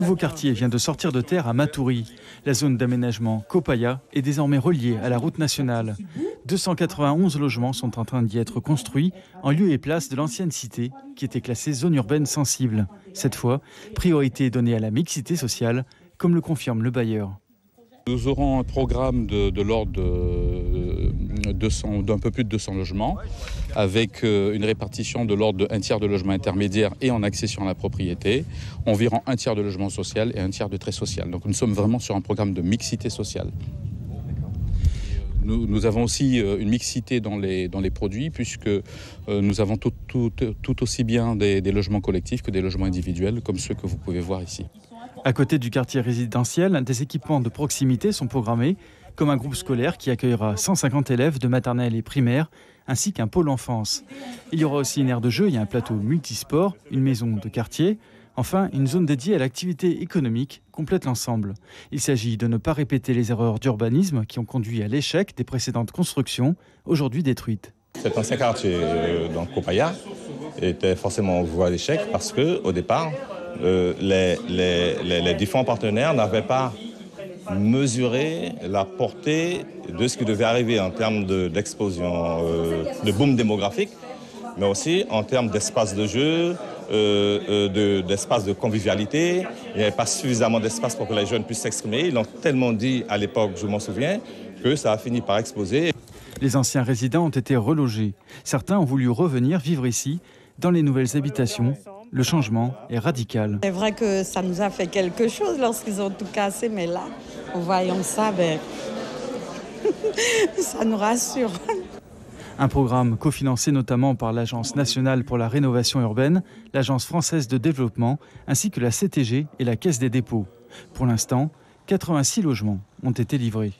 Le nouveau quartier vient de sortir de terre à Matoury. La zone d'aménagement Copaya est désormais reliée à la route nationale. 291 logements sont en train d'y être construits en lieu et place de l'ancienne cité qui était classée zone urbaine sensible. Cette fois, priorité est donnée à la mixité sociale, comme le confirme le bailleur. Nous aurons un programme de l'ordre d'un peu plus de 200 logements, avec une répartition de l'ordre d'un tiers de logements intermédiaires et en accession à la propriété, environ un tiers de logement social et un tiers de très social. Donc nous sommes vraiment sur un programme de mixité sociale. Nous avons aussi une mixité dans les produits, puisque nous avons tout aussi bien des logements collectifs que des logements individuels, comme ceux que vous pouvez voir ici. À côté du quartier résidentiel, des équipements de proximité sont programmés, comme un groupe scolaire qui accueillera 150 élèves de maternelle et primaire, ainsi qu'un pôle enfance. Il y aura aussi une aire de jeu et un plateau multisport, une maison de quartier. Enfin, une zone dédiée à l'activité économique complète l'ensemble. Il s'agit de ne pas répéter les erreurs d'urbanisme qui ont conduit à l'échec des précédentes constructions, aujourd'hui détruites. Cet ancien quartier dans Copaya était forcément en voie d'échec parce qu'au départ, les différents partenaires n'avaient pas mesuré la portée de ce qui devait arriver en termes d'explosion, de boom démographique, mais aussi en termes d'espace de jeu, d'espace de convivialité. Il n'y avait pas suffisamment d'espace pour que les jeunes puissent s'exprimer. Ils l'ont tellement dit à l'époque, je m'en souviens, que ça a fini par exploser. Les anciens résidents ont été relogés. Certains ont voulu revenir vivre ici, dans les nouvelles habitations. Le changement est radical. C'est vrai que ça nous a fait quelque chose lorsqu'ils ont tout cassé, mais là, en voyant ça, ça nous rassure. Un programme cofinancé notamment par l'Agence nationale pour la rénovation urbaine, l'Agence française de développement, ainsi que la CTG et la Caisse des dépôts. Pour l'instant, 86 logements ont été livrés.